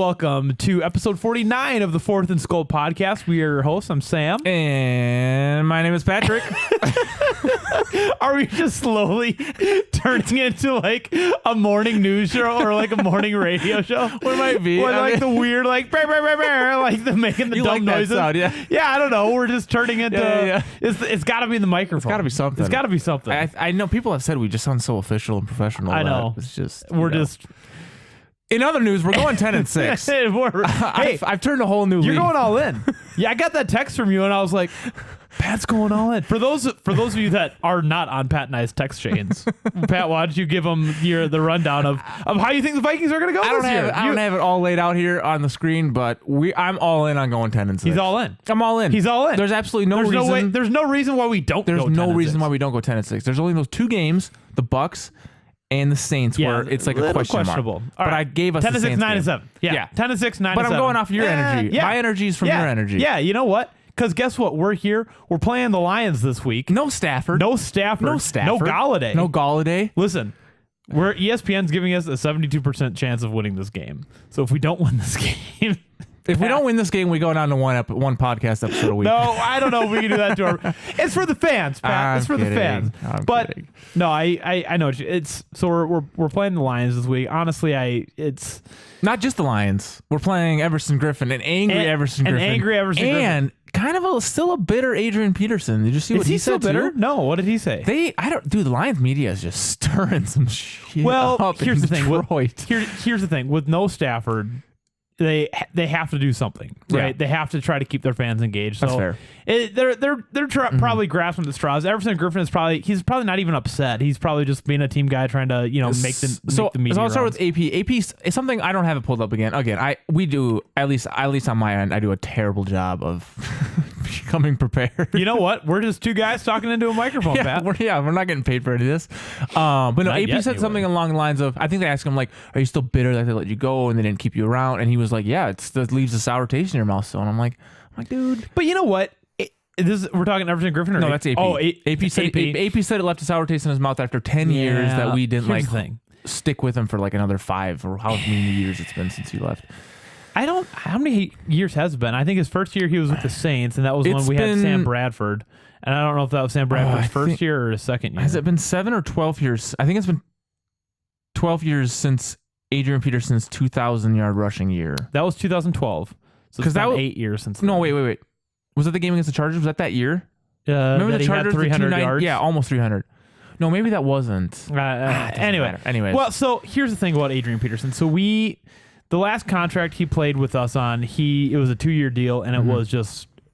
welcome to episode 49 of the Fourth and Skull podcast. We are your hosts. I'm Sam. And my name is Patrick. Are we just slowly turning into like a morning news show or like a morning radio show? What might be? Or like the weird like brr, brr, brr, brr, like the making the You dumb like that noises. sound, yeah. Yeah, I don't know. We're just turning into Yeah. It's got to be the microphone. It's got to be something. It's got to be something. I know people have said we just sound so official and professional. I that know. It's just We're just In other news, we're going 10-6. hey, I've turned a whole new you're leaf. going all in. Yeah, I got that text from you, and I was like, Pat's going all in. For those of you that are not on Pat and I's text chains, Pat, why don't you give them the rundown of how you think the Vikings are going to go this year? I don't have it all laid out here on the screen, but I'm all in on going 10-6. He's all in. I'm all in. He's all in. There's absolutely no reason. There's no reason why we don't. There's go no 10-6. reason why we don't go 10-6. There's only those two games, the Bucks and the Saints, where it's like a question questionable. mark. All but right. I gave us 10-6, the Saints 9-7. game. Yeah. 10-6, 9-7. But I'm going off your energy. Yeah. My energy is from your energy. Yeah. You know what? Because guess what? We're here. We're playing the Lions this week. No Stafford. No Stafford. No Stafford. No Galladay. No Galladay. Listen, ESPN's giving us a 72% chance of winning this game. So if we don't win this game, If we don't win this game, we go down to one podcast episode a week. no, I don't know if we can do that to our. It's for the fans, Pat. It's for the fans. I'm but kidding. no, I know it's so we're playing the Lions this week. Honestly, it's Not just the Lions. We're playing Everson Griffin, an angry Everson Griffin. And kind of still a bitter Adrian Peterson. Did you see what he said still bitter? too? No, what did he say? The Lions media is just stirring some shit Well, up here's in the thing. Detroit. Here's the thing. With no Stafford, they have to do something, right? Yeah. They have to try to keep their fans engaged. That's So fair. They're probably grasping the straws. Everson Griffin is probably not even upset. He's probably just being a team guy trying to make the media. So I'll start rounds. with AP. AP is something I don't have it pulled up again. We do at least on my end. I do a terrible job of becoming prepared. You know what? We're just two guys talking into a microphone, Pat. We're not getting paid for any of this. But no, Not AP yet, said anyway. something along the lines of, I think they asked him like, "Are you still bitter that they let you go and they didn't keep you around?" And he was like, "Yeah, it leaves a sour taste in your mouth." So, and I'm like, dude. But you know what? We're talking Everson Griffin or No, that's AP. Oh, AP said AP said it left a sour taste in his mouth after 10 years that we didn't Here's the thing. stick with him for like another 5 or how many years it's been since he left. How many years has it been? I think his first year he was with the Saints, and that was when It's we had been- Sam Bradford. And I don't know if that was Sam Bradford's I first think- year or his second year. Has it been 7 or 12 years? I think it's been 12 years since Adrian Peterson's 2,000-yard rushing year. That was 2012. So it's 'Cause that been was- 8 years since. No, then. wait. Was that the game against the Chargers? Was that year? Remember the he had Chargers? 300 the yards? Yeah, almost 300. No, maybe that wasn't. Doesn't Anyway. matter. Anyways. Well, so here's the thing about Adrian Peterson. So the last contract he played with us on, it was a 2-year deal, and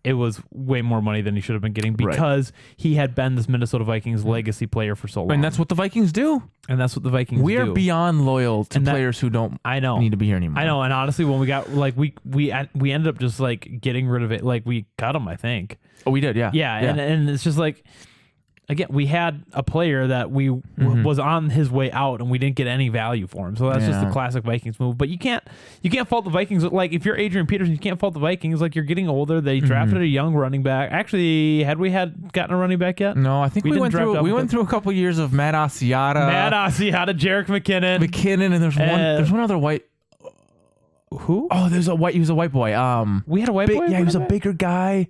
it was way more money than he should have been getting because he had been this Minnesota Vikings legacy player for so long. And that's what the Vikings do. And that's what the Vikings We do. are beyond loyal to And that- players who don't I know. need to be here anymore. I know, and honestly, when we got we ended up just like getting rid of it. Like we cut him, I think. Oh, we did, yeah. Yeah, and it's just like, again, we had a player that was on his way out, and we didn't get any value for him. So that's just the Yeah. classic Vikings move. But you can't fault the Vikings. Like if you're Adrian Peterson, you can't fault the Vikings. Like you're getting older. They drafted a young running back. Actually, had we gotten a running back yet? No, I think we didn't went draft through. up We with went through a couple years of Matt Asiata, Matt Asiata, Jerick McKinnon. McKinnon, and there's one other white. Who? Oh, he was a white boy. We had a white boy. Yeah, he was a running back? bigger guy.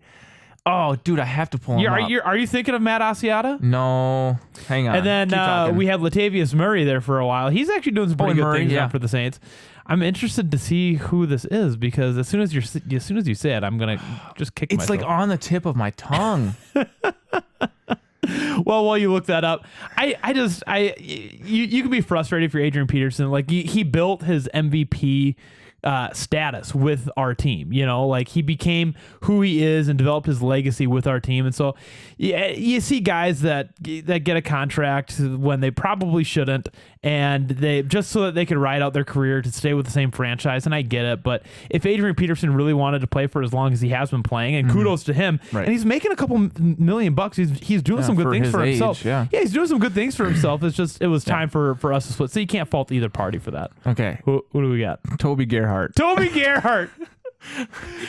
Oh, dude, I have to pull him up. Are you thinking of Matt Asiata? No, hang on. And then Keep talking. we had Latavius Murray there for a while. He's actually doing some pretty good Murray, things yeah. now for the Saints. I'm interested to see who this is because as soon as you say it, I'm gonna just kick It's myself. like on the tip of my tongue. Well, while you look that up, you can be frustrated if you're Adrian Peterson. Like he built his MVP status with our team. Like he became who he is and developed his legacy with our team. And so you see guys that get a contract when they probably shouldn't, and they just so that they could ride out their career to stay with the same franchise. And I get it, but if Adrian Peterson really wanted to play for as long as he has been playing, and kudos to him, Right. and he's making a couple $1,000,000. He's doing some good for things his for age, himself. yeah. He's doing some good things for himself. It's just it was time for us to split. So you can't fault either party for that. Okay, Who do we got? Toby Gerhart. Toby Gerhart.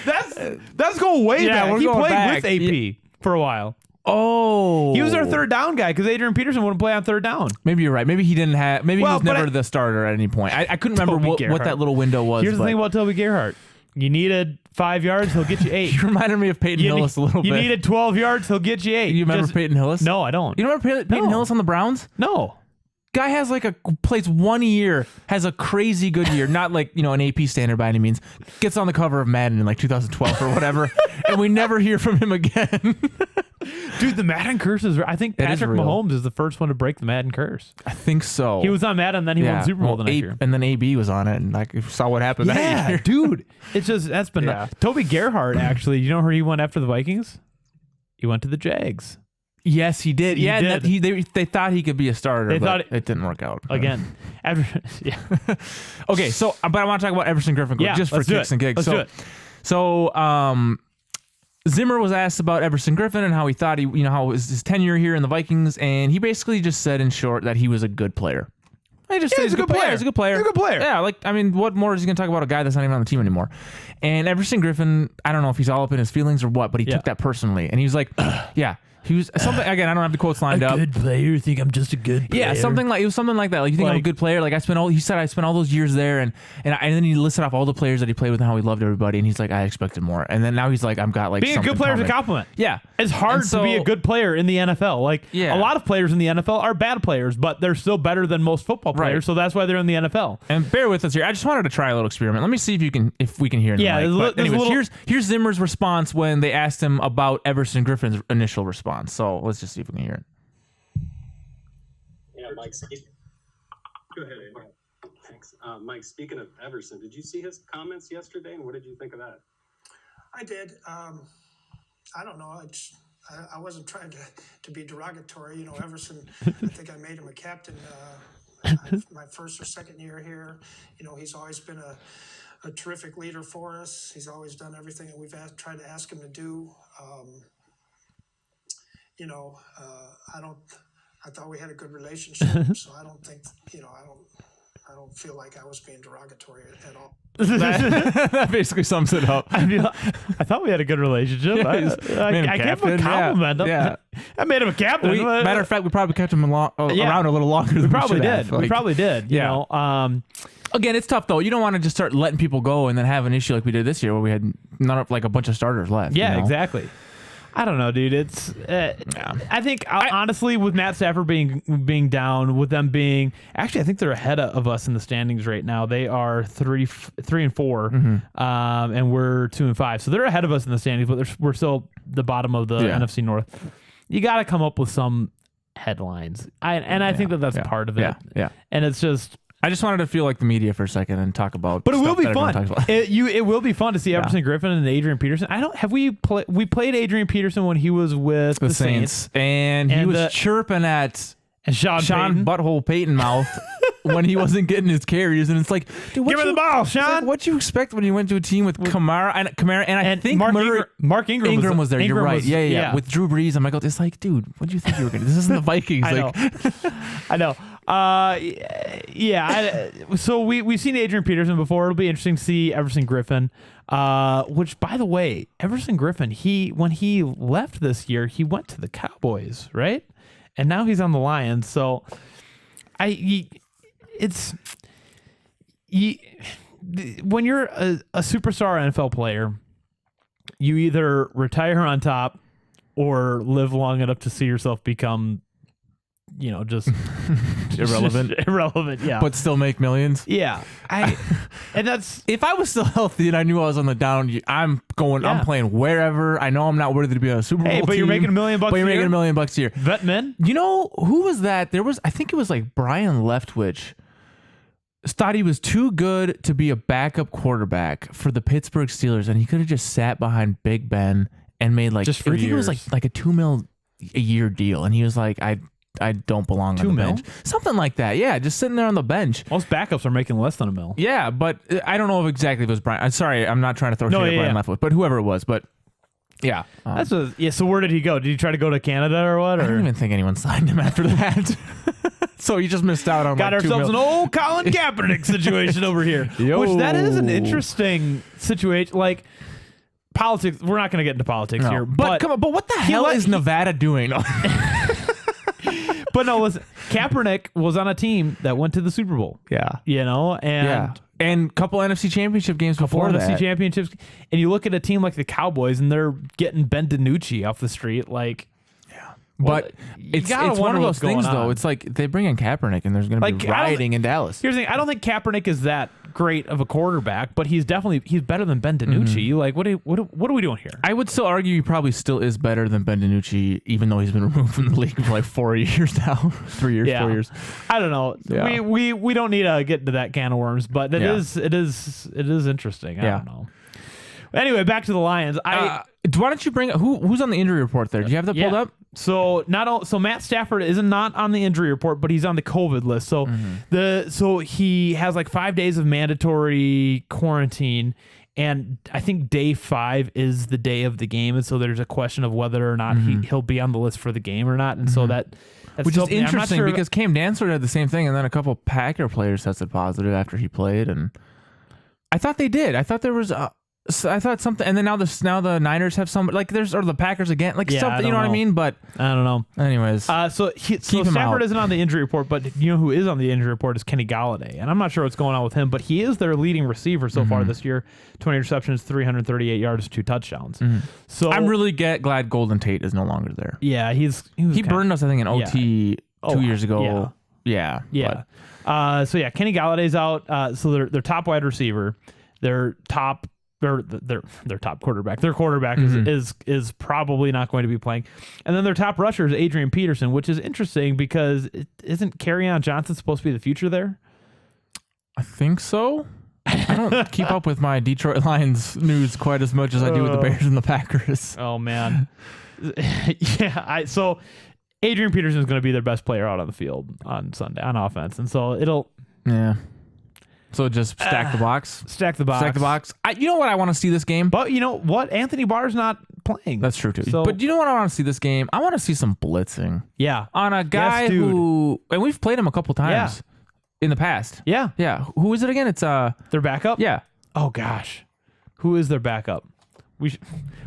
That's going way Yeah, back. we're He going played back. with AP for a while. Oh, he was our third down guy because Adrian Peterson wouldn't play on third down. Maybe you're right. Maybe he didn't have. Maybe he was never the starter at any point. I couldn't remember what that little window was. Here's the thing about Toby Gerhart. You needed 5 yards, he'll get you 8. You reminded me of Peyton Hillis a little bit. You needed 12 yards, he'll get you 8. You remember Peyton Hillis? No, I don't. You don't remember Peyton Hillis on the Browns? No. Guy has plays 1 year, has a crazy good year, not like, an AP standard by any means. Gets on the cover of Madden in 2012 or whatever, and we never hear from him again. Dude, the Madden curse is. I think Patrick Mahomes is the first one to break the Madden curse. I think so. He was on Madden, and then he won Super Bowl the next year. And then AB was on it, and saw what happened that year. Dude, it's just that's been. Toby Gerhart, actually, you know where he went after the Vikings? He went to the Jags. Yes, he did. They thought he could be a starter, but it didn't work out. Again. Okay, so, but I want to talk about Everson Griffen just for kicks and gigs. Let's do it. So, Zimmer was asked about Everson Griffen and how he thought how was his tenure here in the Vikings, and he basically just said in short that he was a good player. He's a good player. He's a good player. He's a good player. Yeah, what more is he going to talk about a guy that's not even on the team anymore? And Everson Griffen, I don't know if he's all up in his feelings or what, but he took that personally, and he was like, yeah. He was something again. I don't have the quotes lined up. A good player. Think I'm just a good player. Yeah, something like that. Like you think I'm a good player. Like I spent all those years there, and then he listed off all the players that he played with and how he loved everybody. And he's like, I expected more. And then now he's like, I've got being a good player is a compliment. Yeah, it's hard to be a good player in the NFL. A lot of players in the NFL are bad players, but they're still better than most football players. Right. So that's why they're in the NFL. And bear with us here. I just wanted to try a little experiment. Let me see if we can hear. Anyways, here's Zimmer's response when they asked him about Everson Griffen's initial response. So let's just see if we can hear it. Yeah, Mike. Go ahead, Andy. Thanks. Mike, speaking of Everson, did you see his comments yesterday, and what did you think of that? I did. I don't know. I wasn't trying to be derogatory. Everson, I think I made him a captain my first or second year here. He's always been a terrific leader for us. He's always done everything that we've tried to ask him to do. I thought we had a good relationship, so I don't think, I don't feel like I was being derogatory at all. That basically sums it up. I thought we had a good relationship. I gave him a compliment. Yeah. I made him a captain. Matter of fact, we probably kept him around a little longer than we probably did. We probably did. You know. Again, it's tough though. You don't want to just start letting people go and then have an issue like we did this year where we had a bunch of starters left. Yeah, exactly. I don't know, dude. It's I think honestly, with Matt Stafford being down, with them being actually, I think they're ahead of us in the standings right now. They are 3-4, and we're 2-5, so they're ahead of us in the standings. But we're still the bottom of the NFC North. You got to come up with some headlines, I think that's part of it. Yeah, and it's just. I just wanted to feel like the media for a second and talk about. But it will be fun. It will be fun to see Everson Griffen and Adrian Peterson. We played Adrian Peterson when he was with the Saints, and he was chirping at Sean Butthole Payton mouth when he wasn't getting his carries, and it's like, dude, give me the ball, Sean. What you expect when you went to a team with Kamara and I think Mark Ingram was there. You're right. Yeah. With Drew Brees, I'm like, it's like, dude, what do you think you were going to do? This isn't the Vikings. I know. So we've seen Adrian Peterson before. It'll be interesting to see Everson Griffen. Which, by the way, Everson Griffen, when he left this year, he went to the Cowboys, right? And now he's on the Lions. So when you're a superstar NFL player, you either retire on top or live long enough to see yourself become, just irrelevant, yeah. But still make millions. Yeah. And that's if I was still healthy and I knew I was on the down, I'm playing wherever. I know I'm not worthy to be on a Super Bowl team. But you're making $1 million bucks. But you're making $1 million bucks a year. Vet men. You know who was that? I think it was like Brian Leftwich. Thought he was too good to be a backup quarterback for the Pittsburgh Steelers, and he could have just sat behind Big Ben and made just for I think years. It was like a $2 million a year deal, and he was like, I don't belong on the bench. Something like that. Yeah, just sitting there on the bench. Most backups are making less than $1 million. Yeah, but I don't know if exactly it was Brian. I'm sorry, I'm not trying to throw shade at Brian Leftwich, but whoever it was. But yeah. So where did he go? Did he try to go to Canada or what? I don't even think anyone signed him after that. So he just missed out on got ourselves an old Colin Kaepernick situation over here. Which that is an interesting situation. Like, politics. We're not going to get into politics here, But come on, but what the hell is Nevada doing? But no, listen, Kaepernick was on a team that went to the Super Bowl. Yeah. You know, and and a couple NFC championship games before NFC that. championships, and you look at a team like the Cowboys, and they're getting Ben DiNucci off the street, like. But it's one of wonder those what's going things, on. though. It's like they bring in Kaepernick, and there's going to Like, be I don't- rioting in Dallas. Here's the thing: I don't think Kaepernick is that great of a quarterback, but he's better than Ben DiNucci. Like, what are we doing here? I would still argue he probably still is better than Ben DiNucci, even though he's been removed from the league for like 4 years now. 3 years, 4 years. I don't know. Yeah. We don't need to get into that can of worms, but it Yeah. is interesting. I Yeah. don't know. Anyway, back to the Lions. Why don't you bring who's on the injury report there? Do you have that pulled up? So Matt Stafford is not on the injury report, but he's on the COVID list. So so he has like 5 days of mandatory quarantine, and I think day 5 is the day of the game, and so there's a question of whether or not he'll be on the list for the game or not, and so that's Which still, is interesting because Cam Dantzler had the same thing, and then a couple Packer players tested positive after he played, and I thought they did. I thought there was I thought something, and then now the Niners have some or the Packers again, like Yeah, I something. You don't know what I know. mean? But I don't know. anyways, So him Stafford out. isn't on the injury report, but you know who is on the injury report is Kenny Galladay, and I'm not sure what's going on with him, but he is their leading receiver so far this year. 20 receptions, 338 yards, 2 touchdowns. So I'm really glad Golden Tate is no longer there. yeah, he Burned us, I think, in OT 2 years ago. Yeah. Yeah. So yeah, Kenny Galladay's out. So their top wide receiver, their top quarterback. Their quarterback is probably not going to be playing. And then their top rusher is Adrian Peterson, which is interesting because isn't Kerryon Johnson supposed to be the future there? I think so. I don't keep up with my Detroit Lions news quite as much as I do with the Bears and the Packers. Oh man. Yeah, so Adrian Peterson is going to be their best player out on the field on Sunday on offense. And so it'll So just stack the box. stack the box. Stack the box. You know what I want to see this game? But you know what? Anthony Barr's not playing. That's true too. So, But you know what I want to see this game? I want to see some blitzing yeah. on a guy dude. who, and we've played him a couple times in the past. Yeah. Yeah. Who is it again? It's Their backup? yeah. Oh gosh. Who is their backup?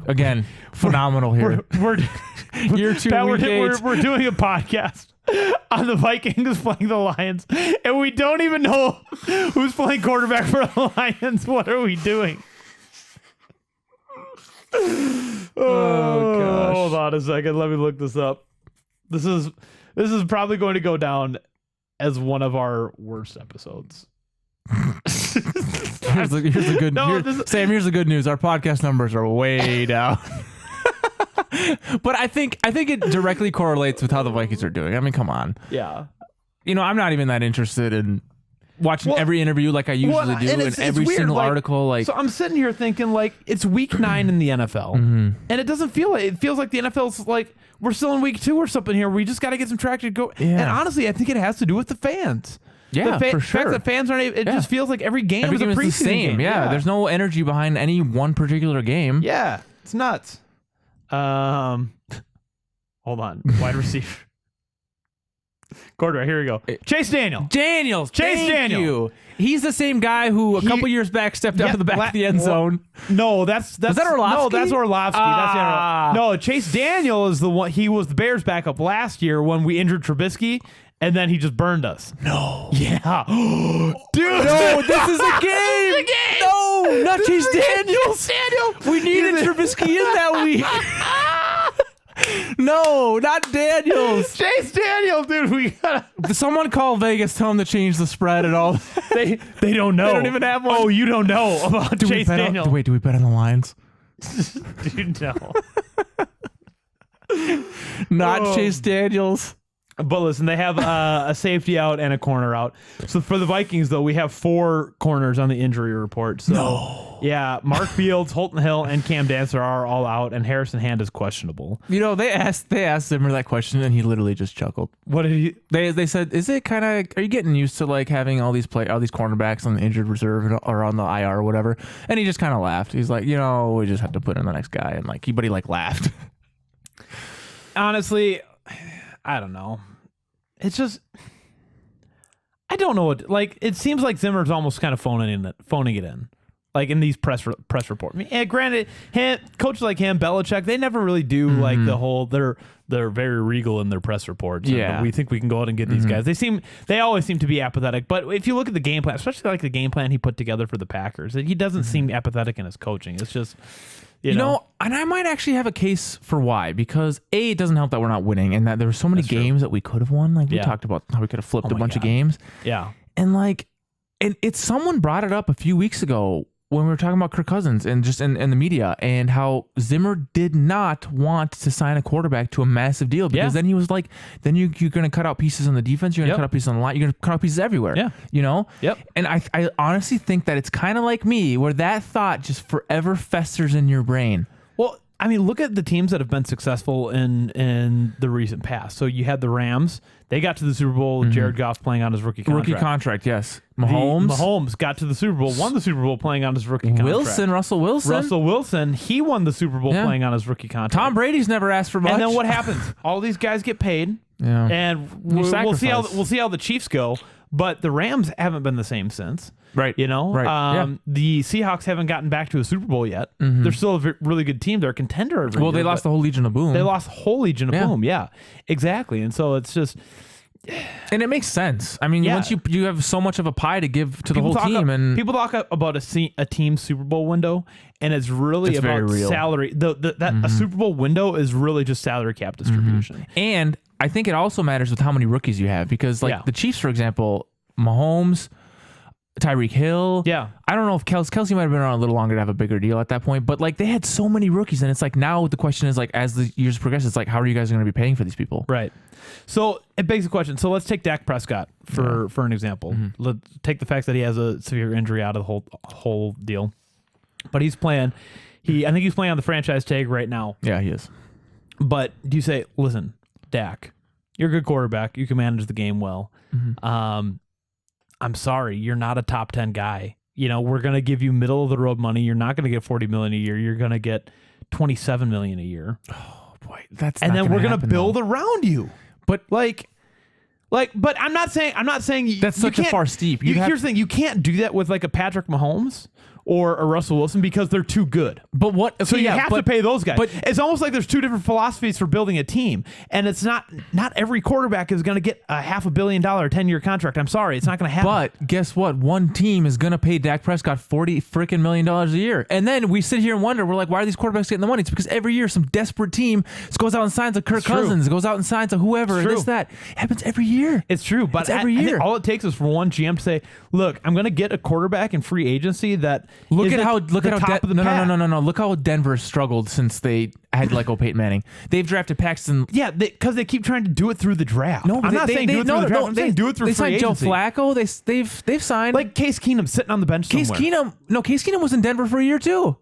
Again, phenomenal here. We're Year 2, Pat, week 8. we're doing a podcast on the Vikings playing the Lions, and we don't even know who's playing quarterback for the Lions. What are we doing? Oh gosh. Hold on a second. Let me look this up. This is probably going to go down as one of our worst episodes. Here's the good No, Sam, here's the good news. Our podcast numbers are way down. But I think it directly correlates with how the Vikings are doing. I mean, come on. Yeah. You know, I'm not even that interested in watching every interview like I usually do, and every weird, single like, article. Like, so I'm sitting here thinking like it's week 9 in the NFL, and it doesn't feel like it feels like the NFL's like we're still in week 2 or something here. We just got to get some traction to go. Yeah. And honestly, I think it has to do with the fans. yeah, the for fact sure. that fans aren't. It just feels like every game Every is a game preseason is the same. game. Yeah, there's no energy behind any one particular game. Yeah, it's nuts. Hold on, wide receiver. Quarterback. Here we go. Chase Daniel. Chase Chase Daniel. You. He's the same guy who a couple years back stepped out of the back of the end zone. No, that's that Orlovsky? No, that's Orlovsky. Ah. No, Chase Daniel is the one. He was the Bears' backup last year when we injured Trubisky, and then he just burned us. No. Yeah, Dude, no, this is a game. No, not Chase Daniels. We needed Trubisky in that week. No, not Daniels. Chase Daniel, dude. We gotta. Someone call Vegas, tell them to change the spread and all. They don't know. They don't even have one. Oh, you don't know about Chase Daniel. Wait, do we bet on the Lions? Dude, no. Not Chase Daniels. But listen, they have a safety out and a corner out. So for the Vikings, though, we have 4 corners on the injury report. So yeah, Mark Fields, Holton Hill, and Cam Dantzler are all out, and Harrison Hand is questionable. You know, they asked Zimmer that question, and he literally just chuckled. What did he? They said, "Is it kind of? Are you getting used to like having all these cornerbacks on the injured reserve or on the IR or whatever?" And he just kind of laughed. He's like, "You know, we just have to put in the next guy," and like, but he like laughed. Honestly, I don't know. It's just, I don't know what, like, it seems like Zimmer's almost kind of phoning it in. Like in these press reports. I mean, and granted, coaches like him, Belichick, they never really do like the whole. They're very regal in their press reports. Yeah. And we think we can go out and get these guys. They always seem to be apathetic. But if you look at the game plan, especially like the game plan he put together for the Packers, he doesn't seem apathetic in his coaching. It's just. You know, and I might actually have a case for why, because it doesn't help that we're not winning and that there were so many games that we could have won. Like we talked about how we could have flipped a bunch of games. Yeah. And like, and it's someone brought it up a few weeks ago when we were talking about Kirk Cousins and just in the media and how Zimmer did not want to sign a quarterback to a massive deal because then he was like, then you're going to cut out pieces on the defense. You're going to cut out pieces on the line. You're going to cut out pieces everywhere. Yeah. You know? Yep. And I honestly think that it's kind of like me where that thought just forever festers in your brain. Well, I mean, look at the teams that have been successful in the recent past. So you had the Rams. They got to the Super Bowl with Jared Goff playing on his rookie contract. Rookie contract, yes. Mahomes got to the Super Bowl, won the Super Bowl playing on his rookie contract. Russell Wilson, he won the Super Bowl playing on his rookie contract. Tom Brady's never asked for much. And then what happens? All these guys get paid. Yeah. And we'll see how the Chiefs go. But the Rams haven't been the same since. Right. You know? Right. The Seahawks haven't gotten back to a Super Bowl yet. They're still a really good team. They're a contender every year. Well, they lost the whole Legion of Boom. They lost the whole Legion of Boom. Yeah, exactly. And so it's just... And it makes sense. I mean, once you have so much of a pie to give to the whole team, and people talk about a team Super Bowl window, and it's really about salary. A Super Bowl window is really just salary cap distribution. And I think it also matters with how many rookies you have because, like the Chiefs, for example, Mahomes, Tyreek Hill. Yeah. I don't know if Kelsey might have been around a little longer to have a bigger deal at that point, but like they had so many rookies, and it's like now the question is like as the years progress, it's like how are you guys going to be paying for these people? Right. So it begs the question. So let's take Dak Prescott for an example. Let's take the fact that he has a severe injury out of the whole deal, but he's playing. I think he's playing on the franchise tag right now. Yeah, he is. But do you say, listen, Dak, you're a good quarterback. You can manage the game well. I'm sorry, you're not a top 10 guy. You know, we're going to give you middle of the road money. You're not going to get $40 million a year. You're going to get $27 million a year. Oh boy, that's and not then we're going to happen, build though. around you. But but I'm not saying that's such a far steep. Here's the thing: you can't do that with like a Patrick Mahomes or a Russell Wilson because they're too good. But what? Okay, So you have to pay those guys. But it's almost like there's two different philosophies for building a team, and it's not every quarterback is going to get a $500 million 10-year contract. I'm sorry, it's not going to happen. But guess what? One team is going to pay Dak Prescott $40 freaking million a year, and then we sit here and wonder. We're like, why are these quarterbacks getting the money? It's because every year some desperate team goes out and signs a Kirk Cousins, goes out and signs a whoever, and this that it happens every year. It's true, but every I year. think all it takes is for one GM to say, "Look, I'm going to get a quarterback in free agency that Look is at how Look how Denver struggled since they had Peyton Manning. They've drafted Paxton. Yeah, because they keep trying to do it through the draft. No, I'm not saying do it through the draft. I'm saying do it through they free signed agency. Joe Flacco. They've signed Like Case Keenum sitting on the bench Case somewhere. Keenum was in Denver for a year too.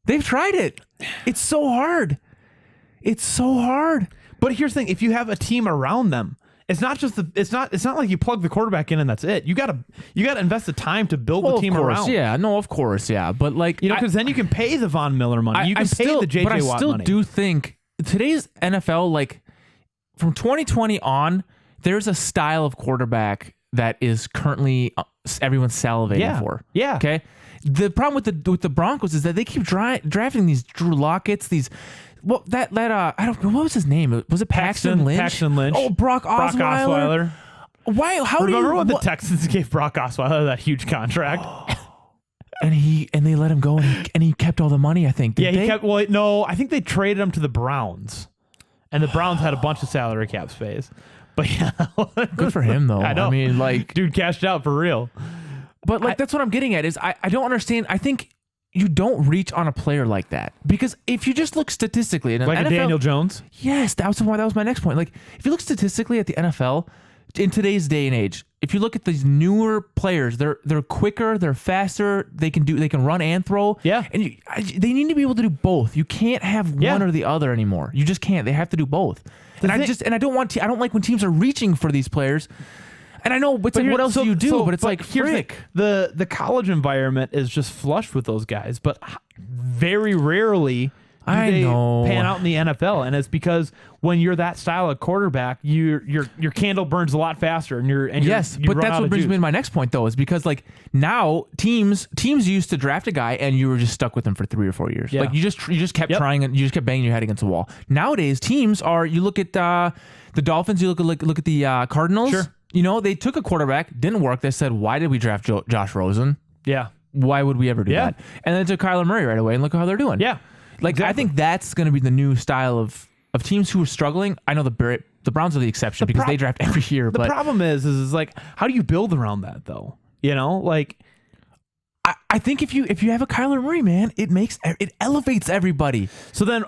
They've tried it. It's so hard. It's so hard. But here's the thing: if you have a team around them, it's not like you plug the quarterback in and that's it. You gotta invest the time to build the team around. Yeah, no, of course, yeah. But like because then you can pay the Von Miller money. You can pay the JJ Watt money. But I still do think today's NFL, like from 2020 on, there's a style of quarterback that is currently everyone's salivating for. Yeah. Okay. The problem with the Broncos is that they keep drafting these Drew Lockett's, these. Well, I don't know, what was his name? Was it Paxton Lynch? Paxton Lynch. Oh, Brock Osweiler. Why? How Remember when the Texans gave Brock Osweiler that huge contract? and they let him go and he kept all the money, I think. He kept. Well, no, I think they traded him to the Browns, and the Browns had a bunch of salary cap space. But yeah, good for him though. I know. I mean, like, dude cashed out for real. But like, that's what I'm getting at is I don't understand. I think you don't reach on a player like that because if you just look statistically, like NFL, a Daniel Jones. Yes, that was my next point. Like, if you look statistically at the NFL in today's day and age, if you look at these newer players, they're quicker, they're faster, they can run and throw. Yeah, and they need to be able to do both. You can't have one or the other anymore. You just can't. They have to do both. I don't like when teams are reaching for these players. And I know, but like, what else do you do? But it's like, frick. The college environment is just flush with those guys, but very rarely I they know. pan out in the NFL? And it's because when you're that style of quarterback, your candle burns a lot faster, and Yes, you but run that's out what of brings juice. me to my next point, though, is because like now teams used to draft a guy and you were just stuck with him for 3 or 4 years. Yeah. Like you just kept Yep. trying and you just kept banging your head against the wall. Nowadays, teams are. You look at the Dolphins. You look at the Cardinals. Sure. You know, they took a quarterback, didn't work. They said, "Why did we draft Josh Rosen? Yeah, Why would we ever do Yeah. that?" And then took Kyler Murray right away, and look how they're doing. yeah. Like I think that's going to be the new style of teams who are struggling. I know the Browns are the exception because they draft every year. The but problem is like, how do you build around that though? You know, like I think if you have a Kyler Murray, man, it elevates everybody. so then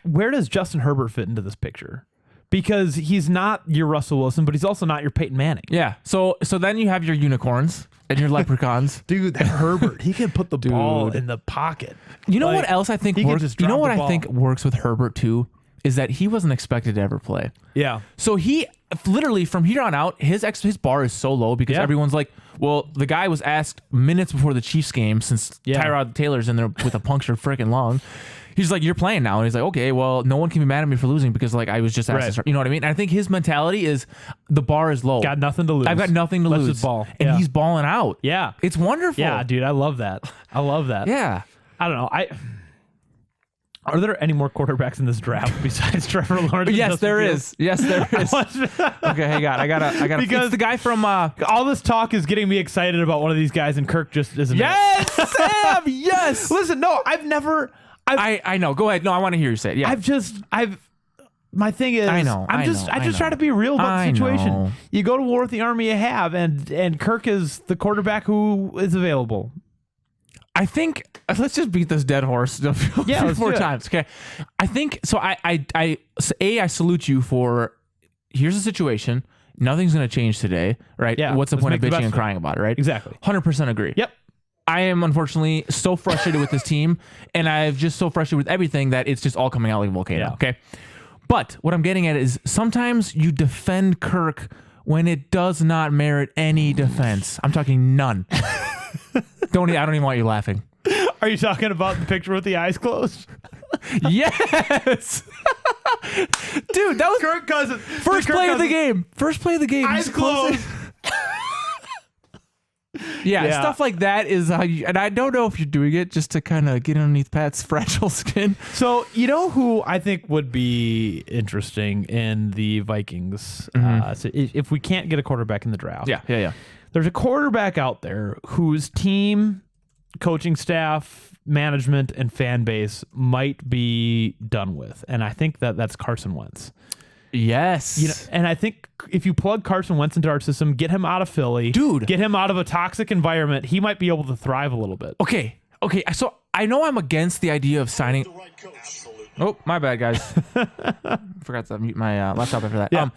where does Justin Herbert fit into this picture? Because he's not your Russell Wilson, but he's also not your Peyton Manning. Yeah. So then you have your unicorns and your leprechauns. Dude, that Herbert, he can put the ball in the pocket. You know Like, what else I think he can works? just You know drop what the I ball. think works with Herbert too is that he wasn't expected to ever play. Yeah. So he literally from here on out, his bar is so low because Yeah. everyone's like, well, the guy was asked minutes before the Chiefs game since Yeah. Tyrod Taylor's in there with a punctured freaking lung. He's like, you're playing now. And he's like, okay, well, no one can be mad at me for losing because like I was just asked Right. to start. You know what I mean? And I think his mentality is the bar is low. Got nothing to lose. I've got nothing to Let's lose. just ball. And Yeah. he's balling out. Yeah. It's wonderful. Yeah, dude, I love that. I love that. Yeah. I don't know. Are there any more quarterbacks in this draft besides Trevor Lawrence? and Yes, Justin there Fields? is. Yes, there is. Okay, hang on. I gotta. Because- It's the guy from. All this talk is getting me excited about one of these guys, and Kirk just isn't. Yes, Sam. Yes. Listen, no, I know. Go ahead. No, I want to hear you say it. Yeah. My thing is, I know, I I just know. try to be real about I the situation. know. You go to war with the army you have, and Kirk is the quarterback who is available. I think let's just beat this dead horse. Yeah, let's four do it. times. Okay. I think so. I salute you for. Here's the situation. Nothing's going to change today, right? Yeah, What's the let's point of make the bitching best and of it. crying about it, right? Exactly. 100% agree. Yep. I am unfortunately so frustrated with this team, and I've just so frustrated with everything that it's just all coming out like a volcano. Yeah. Okay. But what I'm getting at is sometimes you defend Kirk when it does not merit any defense. I'm talking none. I don't even want you laughing. Are you talking about the picture with the eyes closed? Yes. Dude, that was Kirk Cousins. first play of the game. First play of the game. Eyes He's closing- closed. Yeah, Yeah. stuff like that is how you, and I don't know if you're doing it just to kind of get underneath Pat's fragile skin. So, you know who I think would be interesting in the Vikings? So if we can't get a quarterback in the draft. Yeah. There's a quarterback out there whose team, coaching staff, management, and fan base might be done with. And I think that's Carson Wentz. Yes. You know, and I think if you plug Carson Wentz into our system, get him out of Philly, Dude. get him out of a toxic environment, he might be able to thrive a little bit. Okay. So I know I'm against the idea of signing. Oh, my bad, guys. Forgot to mute my laptop after that. Yeah.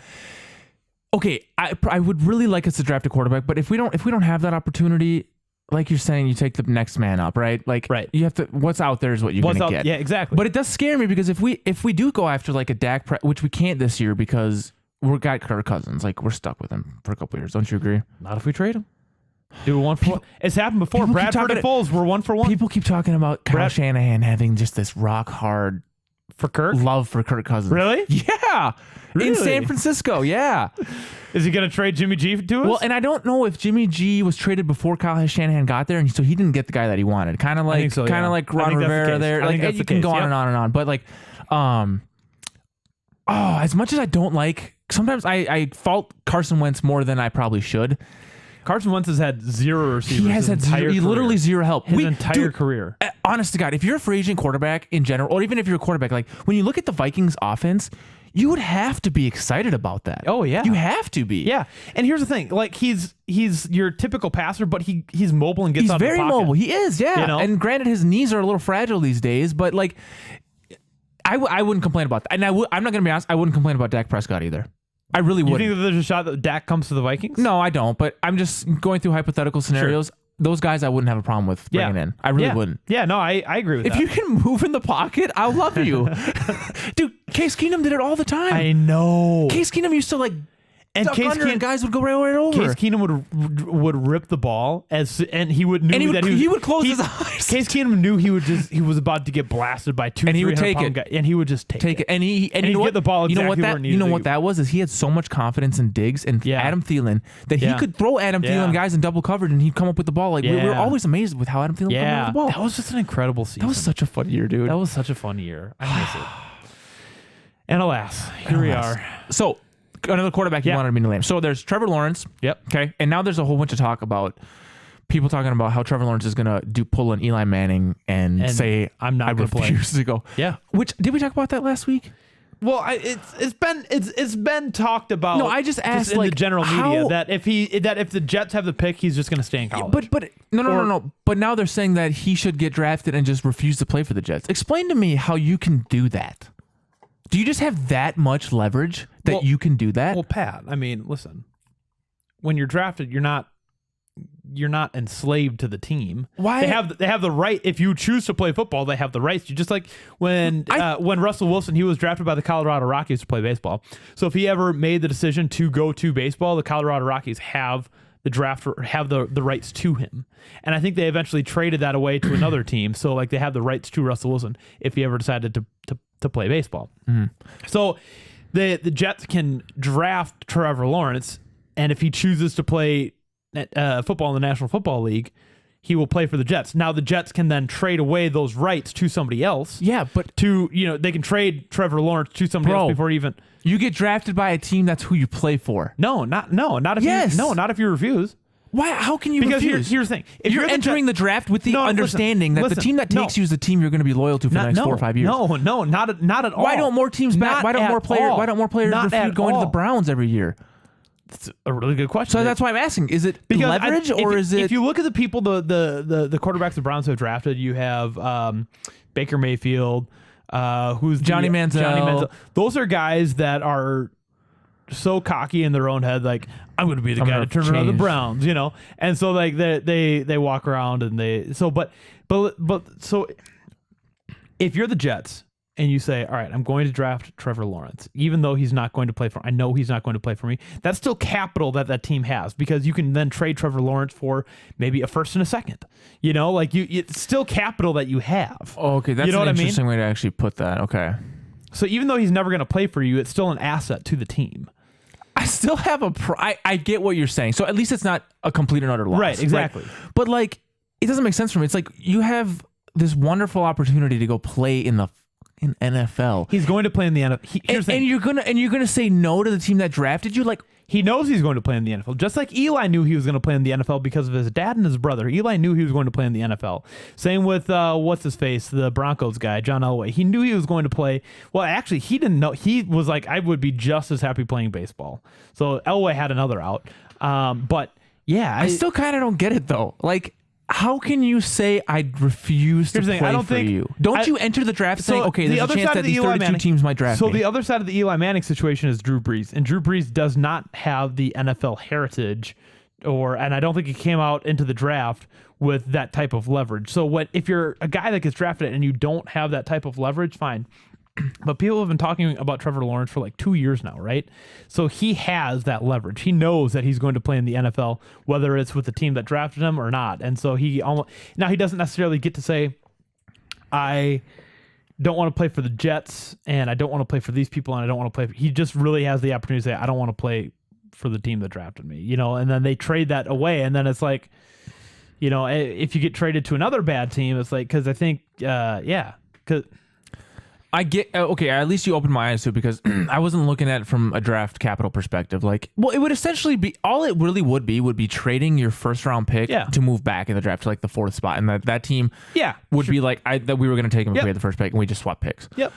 Okay, I would really like us to draft a quarterback, but if we don't have that opportunity, like you're saying, you take the next man up, right? Like, Right. You have to. What's out there is what you're What's gonna up? get. Yeah, exactly. But it does scare me because if we do go after like a Dak, which we can't this year because we've got Kirk Cousins, like we're stuck with him for a couple years. Don't you agree? Not if we trade him. Dude, we're 1 for 1. It's happened before. people keep Bradford and Foles were 1 for 1. People keep talking about Kyle Brad- Shanahan having just this rock hard For Kirk? love for Kirk Cousins. Really? Yeah. In Really? San Francisco, yeah. Is he going to trade Jimmy G to us? Well, and I don't know if Jimmy G was traded before Kyle Shanahan got there, and so he didn't get the guy that he wanted. Kind of like, think so, yeah. like I Ron think that's the Rivera case. there. I Like think that's you the can case, go on yep. and on and on. But like, as much as I don't like, sometimes I fault Carson Wentz more than I probably should. Carson Wentz has had zero receivers. He has had zero, literally zero help. His entire dude, career. Honest to God, if you're a free agent quarterback in general, or even if you're a quarterback, like when you look at the Vikings offense, you would have to be excited about that. Oh, yeah. You have to be. Yeah, and here's the thing: like he's your typical passer, but he's mobile and gets He's out of very the pocket. mobile. He is, yeah. You know? And granted, his knees are a little fragile these days, but like, I wouldn't complain about that. And I'm not going to be honest, I wouldn't complain about Dak Prescott either. I really You wouldn't. think that there's a shot that Dak comes to the Vikings? No, I don't. But I'm just going through hypothetical scenarios. Those guys I wouldn't have a problem with bringing in. I really yeah. wouldn't. Yeah, no, I agree with If that. you can move in the pocket, I'll love you. Dude, Case Keenum did it all the time. I know. Case Keenum used to like And duck Case under and guys would go right over. Case Keenum would rip the ball and he would he would close his eyes. Case Keenum knew he was about to get blasted by two, and he would take 300-pound it, guy, and he would just take it. And he'd get the ball. You know what that was? Is he had so much confidence in Diggs and Adam Thielen that he could throw Adam Thielen guys in double coverage and he'd come up with the ball. Like we were always amazed with how Adam Thielen came up with the ball. That was just an incredible season. That was such a fun year, dude. That was such a fun year. I miss it. And alas, here we are. So. Another quarterback you wanted me to name. So there's Trevor Lawrence. Yep. Okay. And now there's a whole bunch of talk about people talking about how Trevor Lawrence is going to pull an Eli Manning and say, I'm not going to play. To go. Yeah. Which, did we talk about that last week? Well, it's been talked about. No, I just asked in the general media that if the Jets have the pick, he's just going to stay in college. But no. But now they're saying that he should get drafted and just refuse to play for the Jets. Explain to me how you can do that. Do you just have that much leverage that you can do that? Well, Pat, I mean, listen. When you're drafted, you're not enslaved to the team. Why? They have the right. If you choose to play football, they have the rights to. Just like when Russell Wilson, he was drafted by the Colorado Rockies to play baseball. So if he ever made the decision to go to baseball, the Colorado Rockies have the draft, have the rights to him. And I think they eventually traded that away to another team. So like they have the rights to Russell Wilson if he ever decided to play baseball. Mm-hmm. So the Jets can draft Trevor Lawrence, and if he chooses to play football in the National Football League, he will play for the Jets. Now the Jets can then trade away those rights to somebody else. Yeah, but they can trade Trevor Lawrence to somebody else before even you get drafted by a team that's who you play for. Not if you refuse. Why? How can you refuse? Because here's the thing. If you're entering the draft with the understanding that the team that takes you is the team you're going to be loyal to for the next 4 or 5 years. No, not at all. Why don't more teams back? Why don't more players refuse going to the Browns every year? That's a really good question. So that's why I'm asking: is it leverage or is it? If you look at the people, the quarterbacks the Browns have drafted, you have Baker Mayfield, who's Johnny Manziel. Those are guys that are so cocky in their own head, like I'm going to be the guy to turn around the Browns, and so like they walk around and but if you're the Jets and you say, all right, I'm going to draft Trevor Lawrence, even though he's not going to play I know he's not going to play for me. That's still capital that team has, because you can then trade Trevor Lawrence for maybe a first and a second. It's still capital that you have. Oh, okay, that's an interesting way to actually put that. Okay. So even though he's never going to play for you, it's still an asset to the team. I still have I get what you're saying. So at least it's not a complete and utter loss. Right, exactly. Right? But like, it doesn't make sense for me. It's like you have this wonderful opportunity to go play in NFL. He's going to play in the NFL. And you're gonna say no to the team that drafted you? Like, he knows he's going to play in the NFL. Just like Eli knew he was going to play in the NFL because of his dad and his brother. Eli knew he was going to play in the NFL. Same with, the Broncos guy, John Elway. He knew he was going to play. Well, actually, he didn't know. He was like, I would be just as happy playing baseball. So Elway had another out. But yeah. I still kind of don't get it, though. Like, how can you say I refuse to play for you? Don't you enter the draft saying, okay, there's a chance that these 32 teams might draft me? So the other side of the Eli Manning situation is Drew Brees. And Drew Brees does not have the NFL heritage, and I don't think he came out into the draft with that type of leverage. So if you're a guy that gets drafted and you don't have that type of leverage, fine. But people have been talking about Trevor Lawrence for like 2 years now, right? So he has that leverage. He knows that he's going to play in the NFL, whether it's with the team that drafted him or not. And so he doesn't necessarily get to say, I don't want to play for the Jets, and I don't want to play for these people, and I don't want to play. He just really has the opportunity to say, I don't want to play for the team that drafted me, and then they trade that away. And then it's like, if you get traded to another bad team, it's like, because I think, because I get okay. At least you opened my eyes to it, because I wasn't looking at it from a draft capital perspective. Like, well, it would essentially be all it really would be trading your first round pick to move back in the draft to like the 4th spot, and that team would be like that we were going to take him if we had the first pick, and we just swap picks. Yep.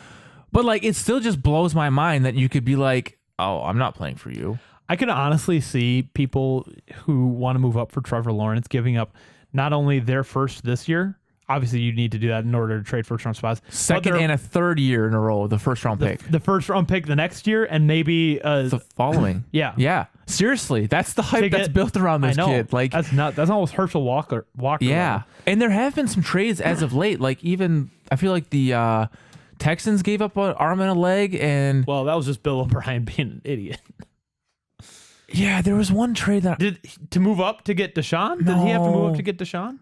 But like, it still just blows my mind that you could be like, oh, I'm not playing for you. I can honestly see people who want to move up for Trevor Lawrence giving up not only their first this year. Obviously, you need to do that in order to trade first-round spots. Second and a third year in a row, the first-round pick. The first-round pick the next year, and maybe the following. Yeah. Seriously, that's the hype that's built around this kid. Like, that's almost Herschel Walker. Yeah, level. And there have been some trades as of late. Like, even I feel like the Texans gave up an arm and a leg, and well, that was just Bill O'Brien being an idiot. Yeah, there was one trade that To move up to get Deshaun? Did he have to move up to get Deshaun?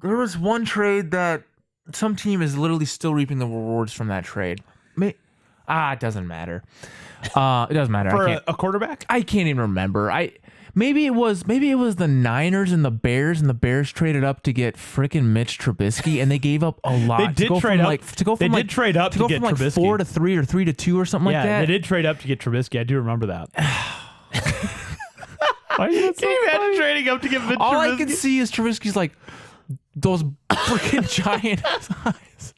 there was one trade that some team is literally still reaping the rewards from that trade. It doesn't matter. It doesn't matter. For a quarterback? I can't even remember. Maybe it was the Niners and the Bears traded up to get freaking Mitch Trubisky, and they gave up a lot. They did trade up. They did trade up to go get from like Trubisky. 4 to 3 or 3 to 2 or something like that. Yeah, they did trade up to get Trubisky. I do remember that. Can you imagine trading up to get Mitch All Trubisky? I can see is Trubisky's like those freaking giant eyes.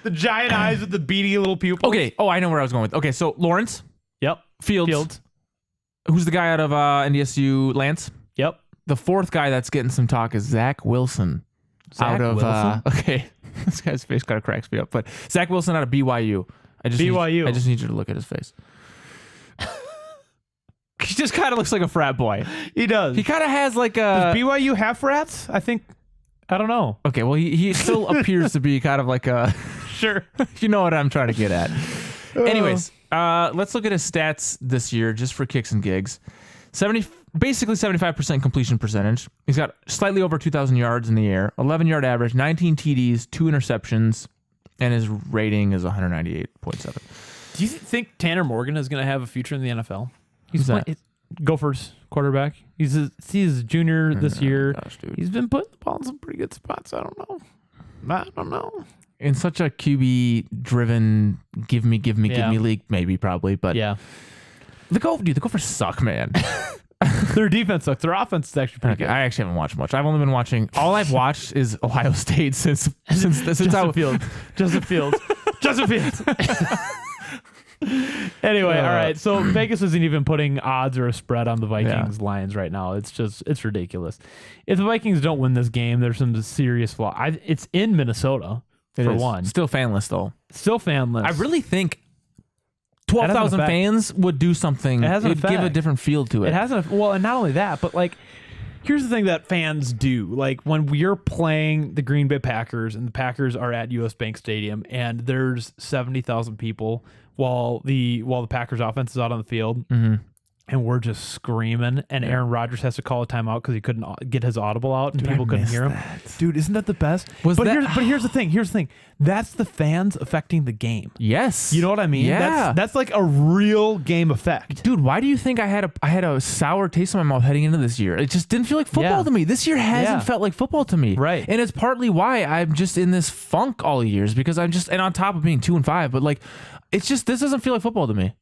The giant eyes with the beady little pupils. Okay. Oh, I know where I was going with. Okay, so Lawrence Yep. Fields. Who's the guy out of NDSU? Lance. Yep. The fourth guy that's getting some talk is Zach Wilson. Zach Wilson? Okay, this guy's face kind of cracks me up, but Zach Wilson out of BYU. I just need you to look at his face. He just kind of looks like a frat boy. He does. He kind of has like a Does BYU have rats? I think. I don't know. Okay, well he still appears to be kind of like a. Sure. You know what I'm trying to get at. Anyways, let's look at his stats this year just for kicks and gigs. Basically 75% completion percentage. He's got slightly over 2,000 yards in the air, 11-yard average, 19 TDs, 2 interceptions, and his rating is 198.7. Do you think Tanner Morgan is going to have a future in the NFL? Who's that? Gophers quarterback. He's a junior this year. Gosh, dude. He's been putting the ball in some pretty good spots. I don't know. In such a QB-driven, give me league, maybe, probably, but Yeah. the Gophers suck, man. Their defense sucks. Their offense is actually pretty Okay, good. I actually haven't watched much. I've only been watching. All I've watched is Ohio State since Justin Fields. Justin Fields. Anyway, all right. So Vegas isn't even putting odds or a spread on the Vikings Lions right now. It's ridiculous. If the Vikings don't win this game, there's some serious flaw. It's in Minnesota for one. Still fanless though. Still fanless. I really think 12,000 effect. fans would do something. It has an It'd give a effect. different feel to it. It hasn't. Well, and not only that, but like, here's the thing that fans do. Like when we're playing the Green Bay Packers and the Packers are at US Bank Stadium and there's 70,000 people while the Packers offense is out on the field. Mm-hmm. And we're just screaming, and Aaron Rodgers has to call a timeout because he couldn't get his audible out, and people couldn't hear him. Dude, isn't that the best? But here's the thing. That's the fans affecting the game. Yes. You know what I mean? Yeah. That's like a real game effect. Dude, why do you think I had a sour taste in my mouth heading into this year? It just didn't feel like football to me. This year hasn't felt like football to me. Right. And it's partly why I'm just in this funk all years because and on top of being 2-5, but like, it's just, this doesn't feel like football to me.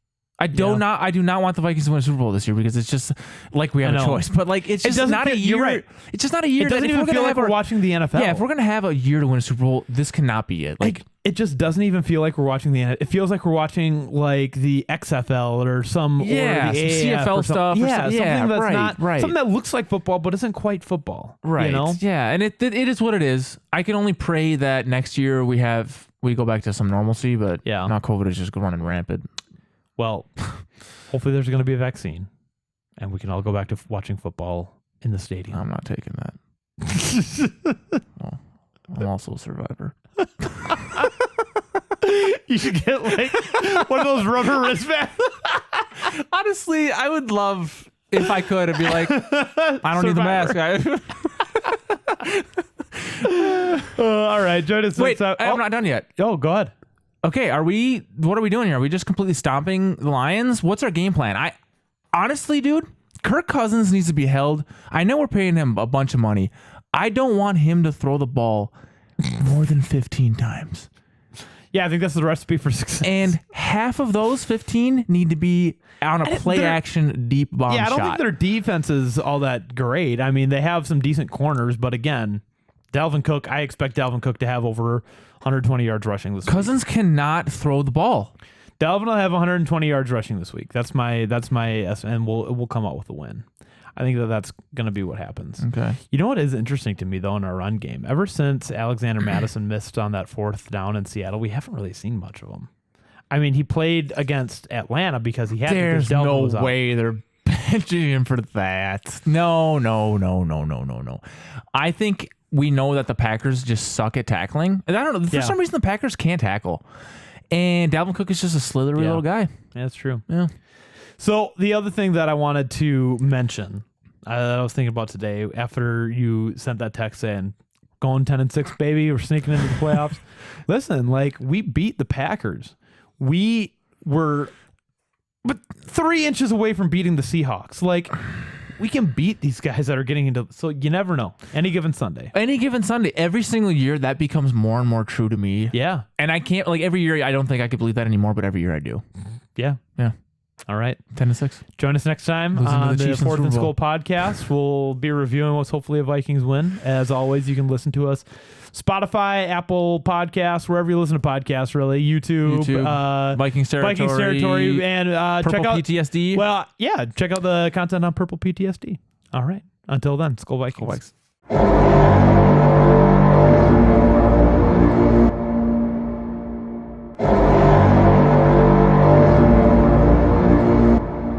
I do not want the Vikings to win a Super Bowl this year because it's just like we have a choice. But like it's just not a year. You're right. It's just not a year. It doesn't even feel like we're watching the NFL. Yeah, if we're gonna have a year to win a Super Bowl, this cannot be it. Like it just doesn't even feel like we're watching the NFL. It feels like we're watching like the XFL or some some or the AAF CFL or stuff. something. Or Something that's right. something that looks like football but isn't quite football. Right. You know? Yeah, and it is what it is. I can only pray that next year we go back to some normalcy, but not COVID is just running rampant. Well, hopefully there's going to be a vaccine, and we can all go back to watching football in the stadium. I'm not taking that. Well, I'm also a survivor. You should get like one of those rubber wristbands. Honestly, I would love if I could and be like, I don't need the mask. All right, join us. Wait, I'm not done yet. Oh, go ahead. Okay, what are we doing here? Are we just completely stomping the Lions? What's our game plan? Honestly, dude, Kirk Cousins needs to be held. I know we're paying him a bunch of money. I don't want him to throw the ball more than 15 times. Yeah, I think that's the recipe for success. And half of those 15 need to be on a play action deep bomb shot. Yeah, I don't think their defense is all that great. I mean, they have some decent corners, but again, Dalvin Cook, I expect Dalvin Cook to have over 120 yards rushing this week. Cousins cannot throw the ball. Dalvin will have 120 yards rushing this week. That's my and we'll come out with a win. I think that's going to be what happens. Okay. You know what is interesting to me though in our run game? Ever since Alexander Madison missed on that 4th down in Seattle, we haven't really seen much of him. I mean, he played against Atlanta because he had There's because Dalvin no was out. way they're benching him for that. No. I think we know that the Packers just suck at tackling. And I don't know. For some reason, the Packers can't tackle. And Dalvin Cook is just a slithery little guy. Yeah, that's true. Yeah. So the other thing that I wanted to mention, I was thinking about today after you sent that text saying, going 10-6, baby, we're sneaking into the playoffs. Listen, like, we beat the Packers. We were 3 inches away from beating the Seahawks. Like, we can beat these guys that are getting into, so you never know. Any given Sunday. Every single year, that becomes more and more true to me. Yeah. And I can't, like, every year, I don't think I could believe that anymore, but every year I do. Yeah. Yeah. All right. 10-6. Join us next time Losing to on the the Chiefs in 4th and Super Skull Bowl. podcast. We'll be reviewing what's hopefully a Vikings win. As always, you can listen to us Spotify, Apple Podcasts, wherever you listen to podcasts, really. YouTube, Vikings Territory. Vikings Territory, and Purple check out PTSD. Well, yeah, check out the content on Purple PTSD. All right. Until then, Skull Vikings. Vikes.